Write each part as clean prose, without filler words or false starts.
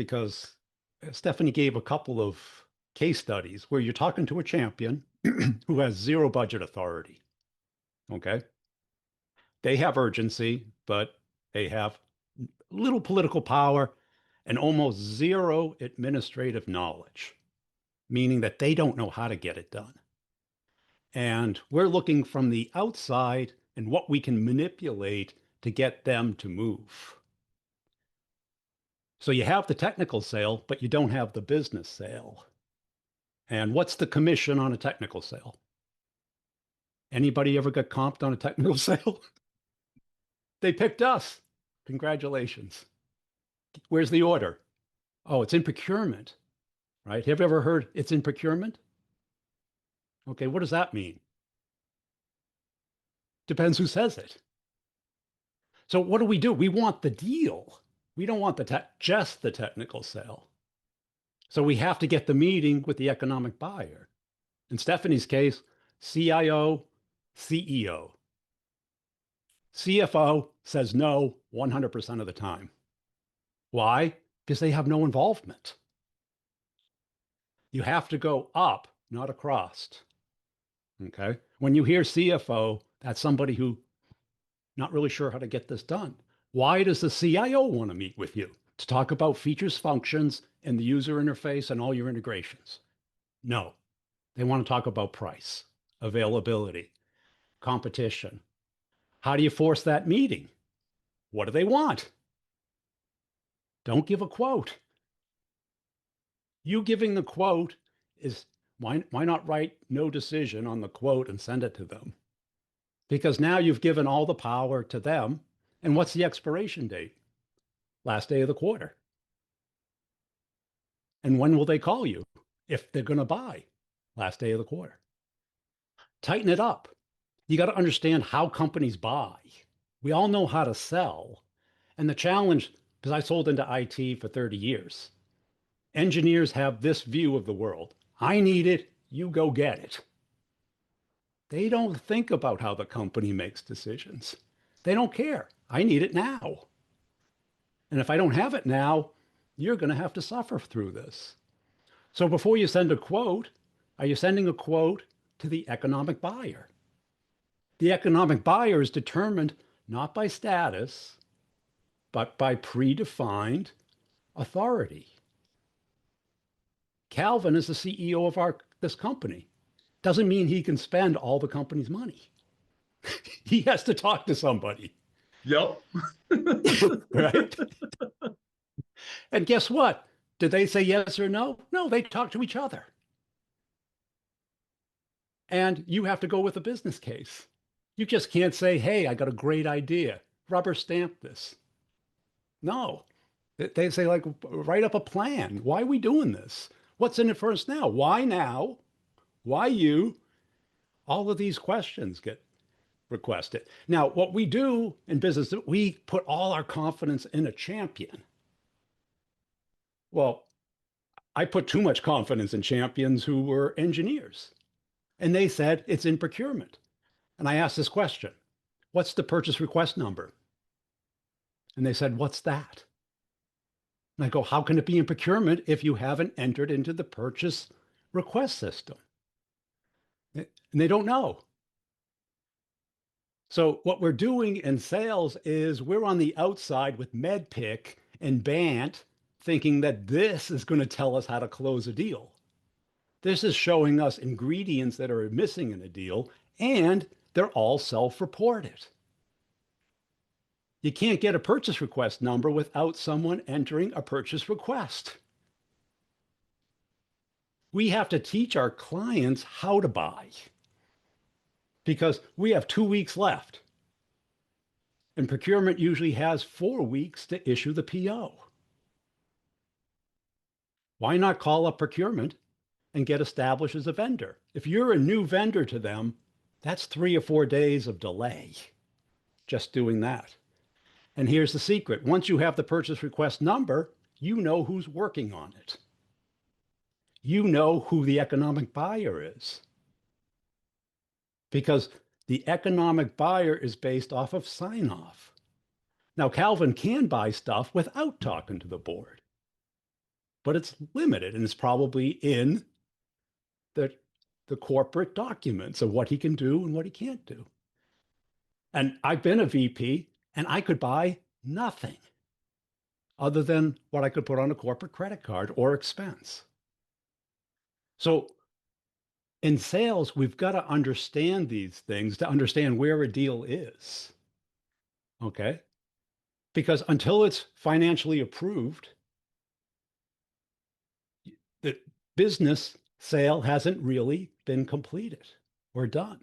because Stephanie gave a couple of case studies where you're talking to a champion who has zero budget authority. Okay. They have urgency, but they have little political power and almost zero administrative knowledge, meaning that they don't know how to get it done. And we're looking from the outside and what we can manipulate to get them to move. So you have the technical sale, but you don't have the business sale. And what's the commission on a technical sale? Anybody ever got comped on a technical sale? They picked us. Congratulations. Where's the order? Oh, it's in procurement, right? Have you ever heard it's in procurement? Okay, what does that mean? Depends who says it. So what do? We want the deal. We don't want just the technical sale. So we have to get the meeting with the economic buyer. In Stephanie's case, CIO, CEO. CFO says no 100% of the time. Why? Because they have no involvement. You have to go up, not across. Okay. When you hear CFO, that's somebody who not really sure how to get this done. Why does the CIO want to meet with you? To talk about features, functions, and the user interface and all your integrations? No, they want to talk about price, availability, competition. How do you force that meeting? What do they want? Don't give a quote. You giving the quote is why not write no decision on the quote and send it to them? Because now you've given all the power to them. And what's the expiration date? Last day of the quarter. And when will they call you? If they're going to buy, last day of the quarter. Tighten it up. You got to understand how companies buy. We all know how to sell. And the challenge, because I sold into IT for 30 years, engineers have this view of the world. I need it, you go get it. They don't think about how the company makes decisions. They don't care. I need it now. And if I don't have it now, you're going to have to suffer through this. So before you send a quote, are you sending a quote to the economic buyer? The economic buyer is determined not by status, but by predefined authority. Calvin is the CEO of this company. Doesn't mean he can spend all the company's money. He has to talk to somebody. Yep. Right? And guess what? Did they say yes or no? No, they talk to each other. And you have to go with a business case. You just can't say, hey, I got a great idea. Rubber stamp this. No. They say, like, write up a plan. Why are we doing this? What's in it for us now? Why now? Why you? All of these questions get requested. Now, what we do in business, we put all our confidence in a champion. Well, I put too much confidence in champions who were engineers. And they said it's in procurement. And I asked this question, what's the purchase request number? And they said, what's that? And I go, how can it be in procurement if you haven't entered into the purchase request system? And they don't know. So what we're doing in sales is we're on the outside with MedPick and Bant thinking that this is going to tell us how to close a deal. This is showing us ingredients that are missing in a deal, and they're all self-reported. You can't get a purchase request number without someone entering a purchase request. We have to teach our clients how to buy because we have 2 weeks left. And procurement usually has 4 weeks to issue the PO. Why not call up procurement and get established as a vendor? If you're a new vendor to them, that's 3 or 4 days of delay just doing that. And here's the secret. Once you have the purchase request number, you know who's working on it. You know who the economic buyer is. Because the economic buyer is based off of sign-off. Now, Calvin can buy stuff without talking to the board. but it's limited and it's probably in the the corporate documents of what he can do and what he can't do. And I've been a VP and I could buy nothing other than what I could put on a corporate credit card or expense. So in sales, we've got to understand these things to understand where a deal is. Okay. Because until it's financially approved, the business sale hasn't really been completed or done.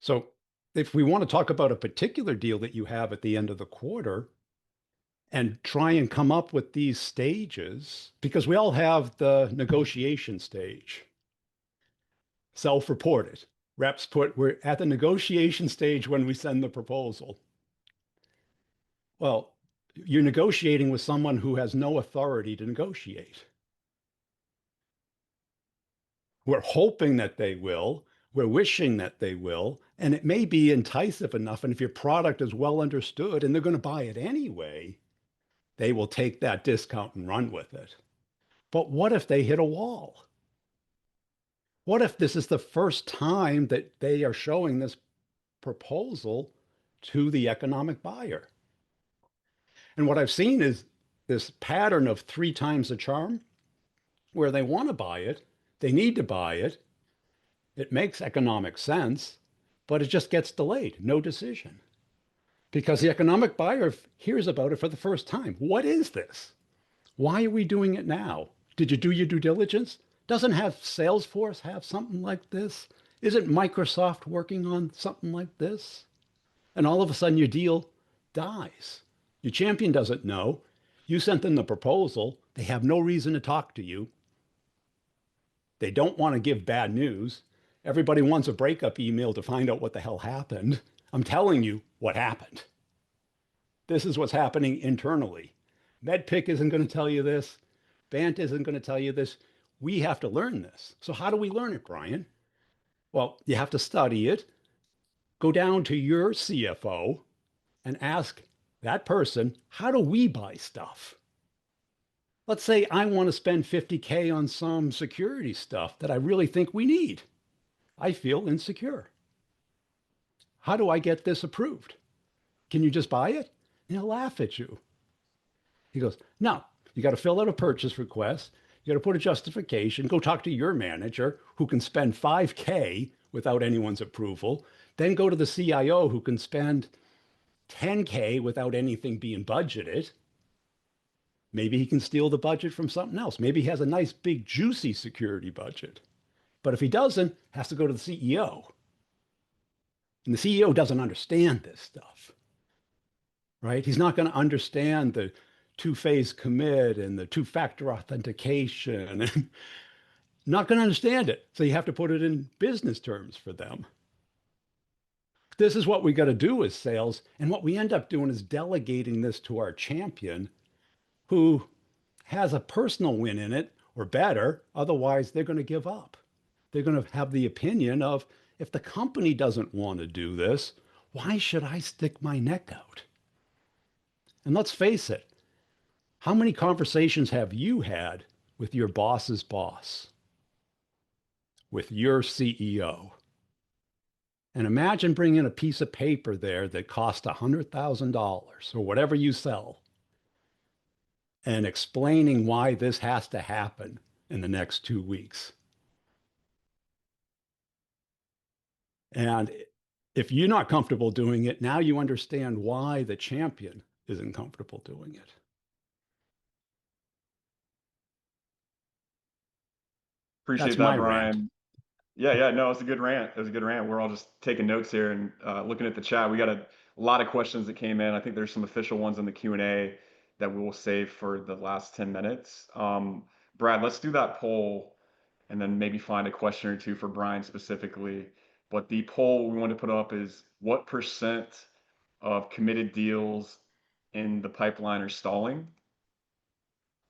So if we want to talk about a particular deal that you have at the end of the quarter and try and come up with these stages, because we all have the negotiation stage, self-reported. Reps put, we're at the negotiation stage when we send the proposal. Well, you're negotiating with someone who has no authority to negotiate. We're hoping that they will. We're wishing that they will. And it may be enticing enough. And if your product is well understood and they're going to buy it anyway, they will take that discount and run with it. But what if they hit a wall? What if this is the first time that they are showing this proposal to the economic buyer? And what I've seen is this pattern of three times the charm where they want to buy it, they need to buy it, it makes economic sense, but it just gets delayed, no decision. Because the economic buyer hears about it for the first time. What is this? Why are we doing it now? Did you do your due diligence? Doesn't have Salesforce have something like this? Isn't Microsoft working on something like this? And all of a sudden your deal dies. Your champion doesn't know. You sent them the proposal. They have no reason to talk to you. They don't want to give bad news. Everybody wants a breakup email to find out what the hell happened. I'm telling you what happened. This is what's happening internally. MedPick isn't going to tell you this. Bant isn't going to tell you this. We have to learn this. So how do we learn it, Brian? Well, you have to study it. Go down to your CFO and ask that person, how do we buy stuff? Let's say I want to spend 50K on some security stuff that I really think we need. I feel insecure. How do I get this approved? Can you just buy it? And he'll laugh at you. He goes, no, you got to fill out a purchase request. You got to put a justification. Go talk to your manager who can spend 5K without anyone's approval. Then go to the CIO who can spend 10K without anything being budgeted. Maybe he can steal the budget from something else. Maybe he has a nice, big, juicy security budget. But if he doesn't, has to go to the CEO. And the CEO doesn't understand this stuff, right? He's not going to understand the two-phase commit and the two-factor authentication and not going to understand it. So you have to put it in business terms for them. This is what we got to do as sales. And what we end up doing is delegating this to our champion who has a personal win in it or better. Otherwise, they're going to give up. They're going to have the opinion of, if the company doesn't want to do this, why should I stick my neck out? And let's face it, how many conversations have you had with your boss's boss, with your CEO? And imagine bringing a piece of paper there that cost $100,000 or whatever you sell and explaining why this has to happen in the next 2 weeks. And if you're not comfortable doing it, now you understand why the champion isn't comfortable doing it. Appreciate That's that, my rant. Brian. Yeah, no, it's a good rant. It was a good rant. We're all just taking notes here and looking at the chat. We got a lot of questions that came in. I think there's some official ones in the Q&A that we will save for the last 10 minutes. Brad, let's do that poll and then maybe find a question or two for Brian specifically. But the poll we want to put up is, what percent of committed deals in the pipeline are stalling?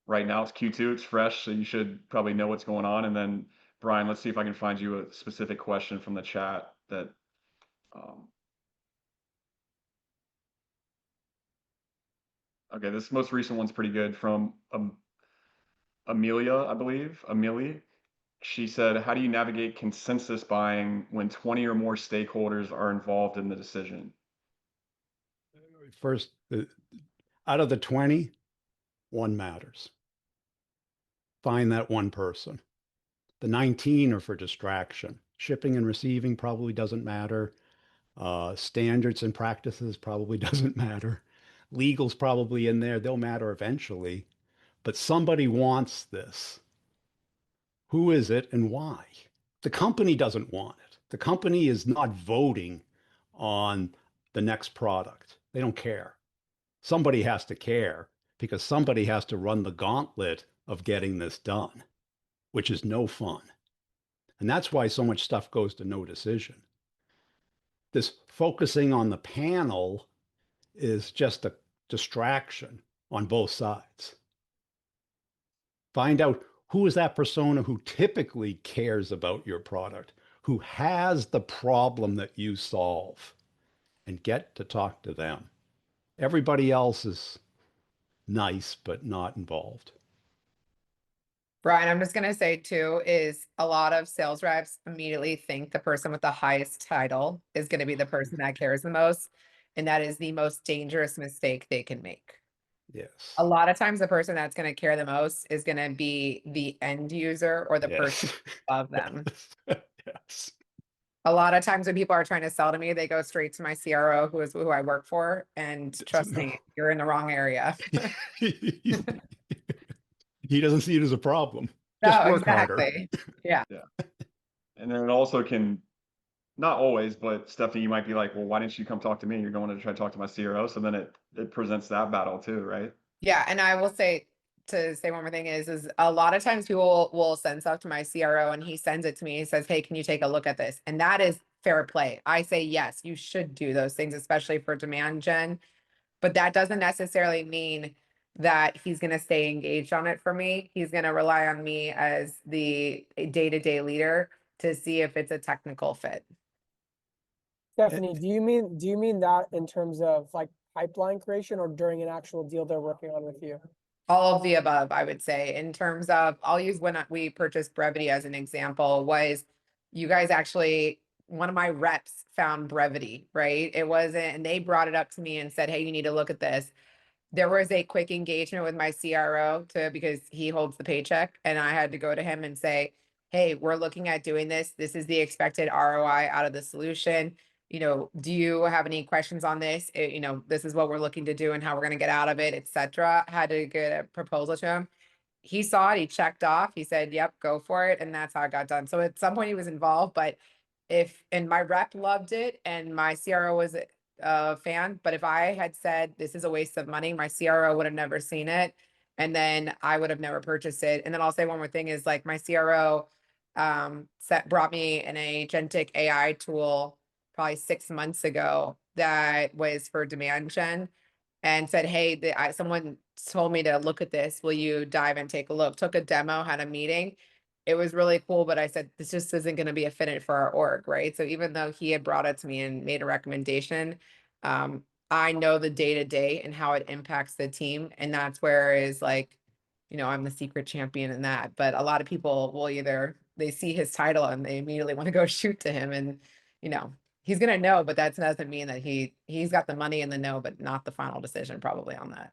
Right now it's Q2, it's fresh, so you should probably know what's going on. And then Brian, let's see if I can find you a specific question from the chat that um, Okay, this most recent one's pretty good from Amelia, I believe. Amelie. She said, "How do you navigate consensus buying when 20 or more stakeholders are involved in the decision?" First, out of the 20, one matters. Find that one person. The 19 are for distraction. Shipping and receiving probably doesn't matter. Standards and practices probably doesn't matter. Legal's probably in there. They'll matter eventually. But somebody wants this. Who is it and why? The company doesn't want it. The company is not voting on the next product. They don't care. Somebody has to care because somebody has to run the gauntlet of getting this done, which is no fun. And that's why so much stuff goes to no decision. This focusing on the panel is just a distraction on both sides. Find out who is that persona who typically cares about your product, who has the problem that you solve, and get to talk to them. Everybody else is nice, but not involved. Brian, I'm just going to say too, is a lot of sales reps immediately think the person with the highest title is going to be the person that cares the most. And that is the most dangerous mistake they can make. A Yes. lot of times the person that's going to care the most is going to be the end user or the person Yes. above them. Yes. A lot of times when people are trying to sell to me, they go straight to my CRO, who I work for. And Doesn't trust know. me, you're in the wrong area. He doesn't see it as a problem. Just No, work harder. exactly. Yeah. Yeah. And then it also can, not always, but Stephanie, you might be like, well, why didn't you come talk to me? You're going to try to talk to my CRO. So then it presents that battle too, right? Yeah, and I will say to say one more thing is a lot of times people will send stuff to my CRO and he sends it to me. He says, "Hey, can you take a look at this?" And that is fair play. I say yes, you should do those things, especially for demand gen. But that doesn't necessarily mean that he's going to stay engaged on it for me. He's going to rely on me as the day-to-day leader to see if it's a technical fit. Stephanie, do you mean that in terms of like pipeline creation or during an actual deal they're working on with you? All of the above, I would say, in terms of, I'll use when we purchased Brevity as an example, was you guys actually, one of my reps found Brevity, right? It wasn't, and they brought it up to me and said, "Hey, you need to look at this." There was a quick engagement with my CRO because he holds the paycheck, and I had to go to him and say, "Hey, we're looking at doing this. This is the expected ROI out of the solution. Do you have any questions on this? This is what we're looking to do and how we're going to get out of it, etc." Had to get a proposal to him. He saw it, he checked off, he said, "Yep, go for it." And that's how it got done. So at some point he was involved, but and my rep loved it and my CRO was a fan, but if I had said this is a waste of money, my CRO would have never seen it. And then I would have never purchased it. And then I'll say one more thing is like my CRO brought me an agentic AI tool probably 6 months ago that was for demand gen and said, "Hey, someone told me to look at this. Will you dive and take a look?" Took a demo, had a meeting. It was really cool, but I said, this just isn't going to be a fit for our org, right? So even though he had brought it to me and made a recommendation, I know the day to day and how it impacts the team. And that's where is like, I'm the secret champion in that. But a lot of people will either they see his title and they immediately want to go shoot to him. And, he's gonna know, but that doesn't mean that he's got the money in the know, but not the final decision probably on that.